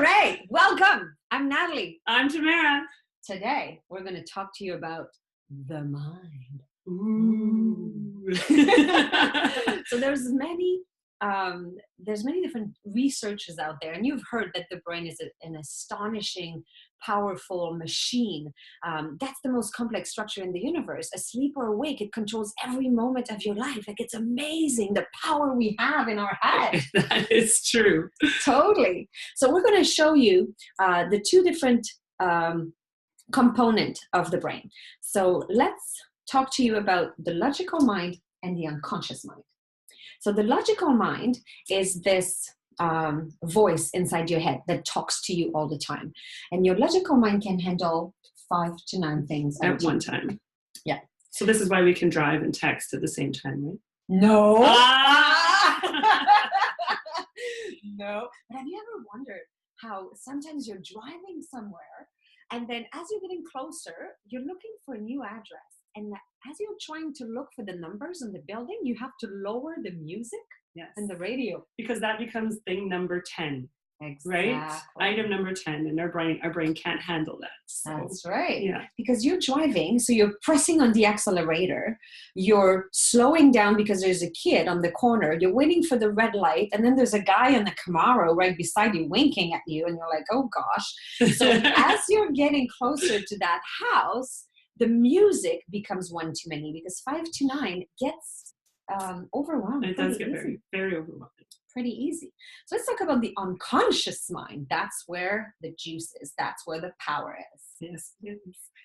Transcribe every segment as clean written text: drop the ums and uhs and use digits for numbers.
All right, welcome. I'm Natalie. I'm Tamara. Today, we're going to talk to you about the mind. Ooh. So there's many different researches out there, and you've heard that the brain is an astonishing, powerful machine. That's the most complex structure in the universe. Asleep or awake, it controls every moment of your life. Like, it's amazing the power we have in our head. That is true. Totally. So we're going to show you the two different component of the brain. So let's talk to you about the logical mind and the unconscious mind. So the logical mind is this voice inside your head that talks to you all the time. And your logical mind can handle 5 to 9 things at one time. Yeah. So this is why we can drive and text at the same time, right? No. No. But have you ever wondered how sometimes you're driving somewhere and then as you're getting closer, you're looking for a new address. And as you're trying to look for the numbers in the building, you have to lower the music and the radio. Because that becomes thing number 10. Exactly. Right? Item number 10. And our brain can't handle that. So, that's right. Yeah. Because you're driving, so you're pressing on the accelerator. You're slowing down because there's a kid on the corner. You're waiting for the red light. And then there's a guy in the Camaro right beside you winking at you. And you're like, oh gosh. So as you're getting closer to that house, the music becomes one too many because 5 to 9 gets overwhelming. It does get very, very overwhelming. Pretty easy. So let's talk about the unconscious mind. That's where the juice is. That's where the power is. Yes, yes.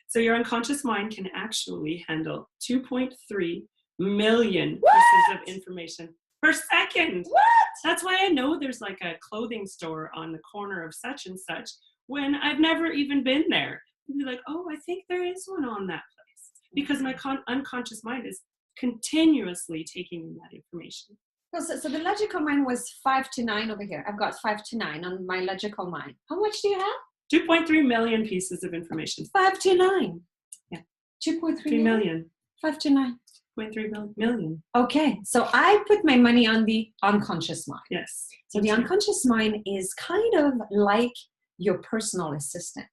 So your unconscious mind can actually handle 2.3 million pieces of information per second. What? That's why I know there's like a clothing store on the corner of such and such when I've never even been there. You'd be like, oh, I think there is one on that place. Because my unconscious mind is continuously taking in that information. So the logical mind was 5 to 9 over here. I've got 5 to 9 on my logical mind. How much do you have? 2.3 million pieces of information. 5 to 9. Yeah. 2.3 million. 5 to 9. 0.3 million. Okay. So I put my money on the unconscious mind. Yes. So the unconscious mind is kind of like your personal assistant.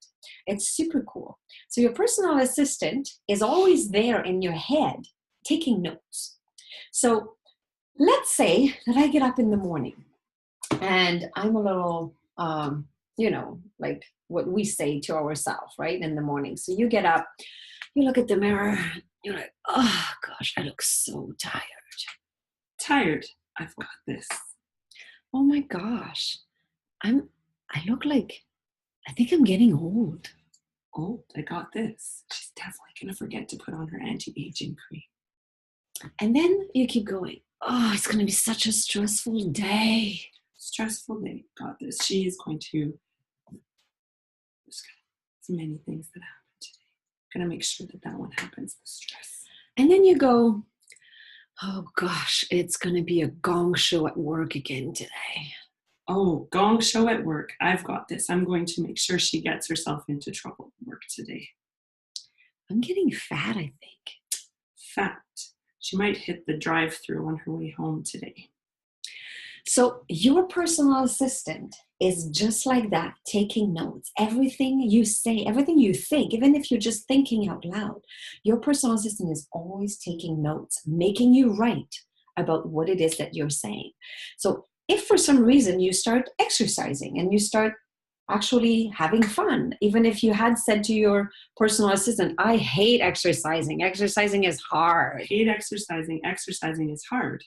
It's super cool. So your personal assistant is always there in your head taking notes. So let's say that I get up in the morning and I'm a little, like what we say to ourselves, right, in the morning. So you get up, you look at the mirror, you're like, oh gosh, I look so tired. Tired. I've got this. Oh my gosh. I look like, I think I'm getting old. Old? I got this. She's definitely going to forget to put on her anti-aging cream. And then you keep going. Oh, it's going to be such a stressful day. Stressful day. Got this. She is going to. There's many things that happen today. Going to make sure that one happens. The stress. And then you go, oh gosh, it's going to be a gong show at work again today. Oh, gong show at work. I've got this. I'm going to make sure she gets herself into trouble at work today. I'm getting fat, I think. Fat. She might hit the drive-through on her way home today. So your personal assistant is just like that, taking notes. Everything you say, everything you think, even if you're just thinking out loud, your personal assistant is always taking notes, making you write about what it is that you're saying. So if for some reason you start exercising and you start actually having fun, even if you had said to your personal assistant, I hate exercising. Exercising is hard. I hate exercising. Exercising is hard.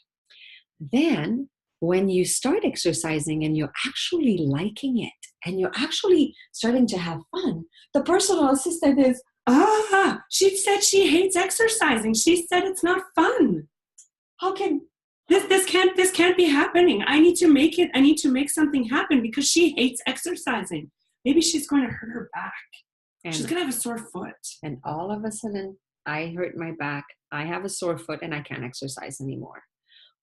Then when you start exercising and you're actually liking it and you're actually starting to have fun, the personal assistant is, she said she hates exercising. She said it's not fun. How can this can't be happening. I need to make it. I need to make something happen because she hates exercising. Maybe she's going to hurt her back. She's going to have a sore foot. And all of a sudden, I hurt my back. I have a sore foot and I can't exercise anymore.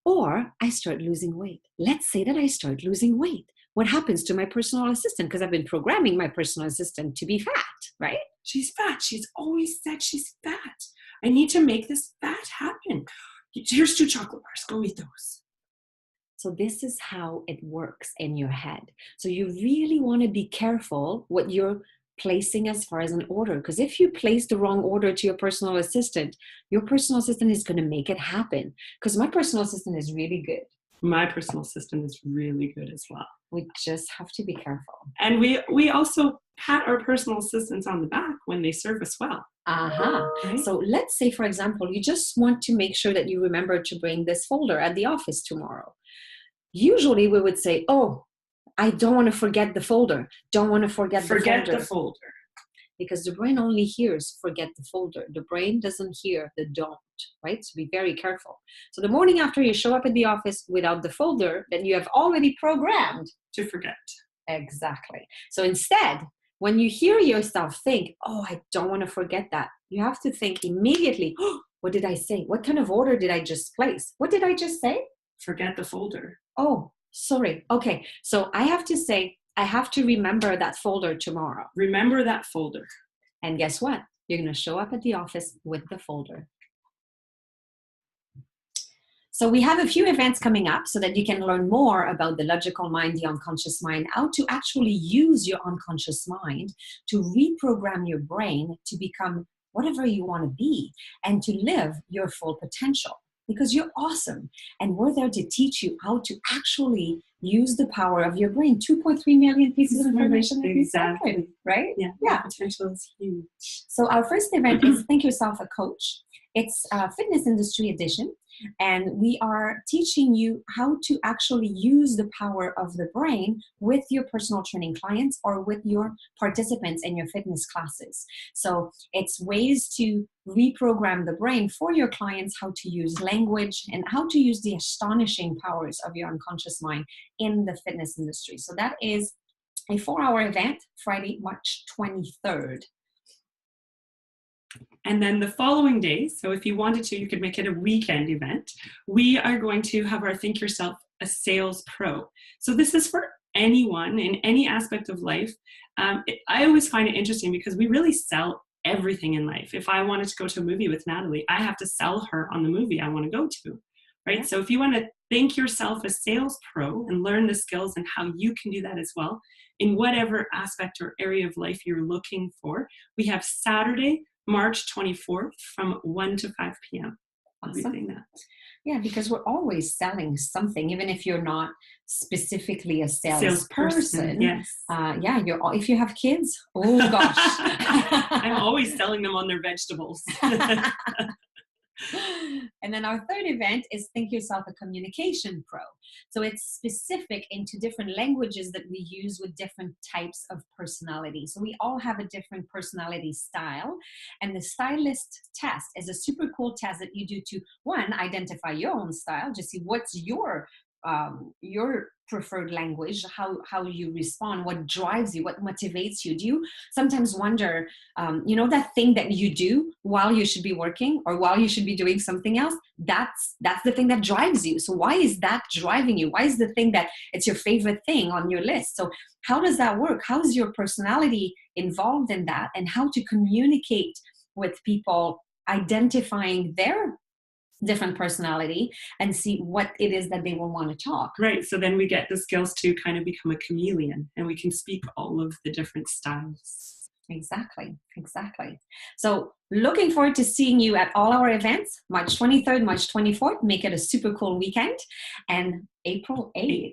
Or I start losing weight. Let's say that I start losing weight. What happens to my personal assistant? Because I've been programming my personal assistant to be fat, right? She's fat. She's always said she's fat. I need to make this fat happen. Here's 2 chocolate bars. Go eat those. So this is how it works in your head. So you really want to be careful what you're placing as far as an order. Because if you place the wrong order to your personal assistant is going to make it happen. Because my personal assistant is really good. My personal assistant is really good as well. We just have to be careful. And we also pat our personal assistants on the back when they serve us well. Right? So let's say, for example, you just want to make sure that you remember to bring this folder at the office tomorrow. Usually we would say, oh, I don't want to forget the folder. Don't want to forget the folder. Because the brain only hears forget the folder. The brain doesn't hear the don't, right? So be very careful. So the morning after you show up at the office without the folder, then you have already programmed to forget. Exactly. So instead, when you hear yourself think, oh, I don't want to forget that, you have to think immediately, oh, what did I say? What kind of order did I just place? What did I just say? Forget the folder. Oh, sorry. Okay. So I have to say, I have to remember that folder tomorrow. Remember that folder. And guess what? You're going to show up at the office with the folder. So we have a few events coming up so that you can learn more about the logical mind, the unconscious mind, how to actually use your unconscious mind to reprogram your brain to become whatever you want to be and to live your full potential. Because you're awesome. And we're there to teach you how to actually use the power of your brain. 2.3 million pieces of information. Exactly. Right? Yeah. Potential is huge. So our first event is Think Yourself a Coach. It's a fitness industry edition. And we are teaching you how to actually use the power of the brain with your personal training clients or with your participants in your fitness classes. So it's ways to reprogram the brain for your clients, how to use language and how to use the astonishing powers of your unconscious mind in the fitness industry. So that is a 4-hour event, Friday, March 23rd. And then the following day, so if you wanted to, you could make it a weekend event. We are going to have our Think Yourself a Sales Pro. So this is for anyone in any aspect of life. I always find it interesting because we really sell everything in life. If I wanted to go to a movie with Natalie, I have to sell her on the movie I want to go to, right? Yeah. So if you want to think yourself a sales pro and learn the skills and how you can do that as well, in whatever aspect or area of life you're looking for, we have Saturday, March 24th from 1 to 5 p.m. Awesome. Yeah, because we're always selling something, even if you're not specifically a salesperson. Yes. If you have kids, oh gosh. I'm always selling them on their vegetables. And then our third event is Think Yourself a Communication Pro. So it's specific into different languages that we use with different types of personality. So we all have a different personality style. And the stylist test is a super cool test that you do to, one, identify your own style, just see what's your preferred language, how you respond, what drives you, what motivates you. Do you sometimes wonder, that thing that you do while you should be working or while you should be doing something else? That's the thing that drives you. So why is that driving you? Why is the thing that it's your favorite thing on your list? So how does that work? How is your personality involved in that? And how to communicate with people, identifying their different personality and see what it is that they will want to talk. Right. So then we get the skills to kind of become a chameleon and we can speak all of the different styles. Exactly. So looking forward to seeing you at all our events, March 23rd, March 24th. Make it a super cool weekend. And April 8th.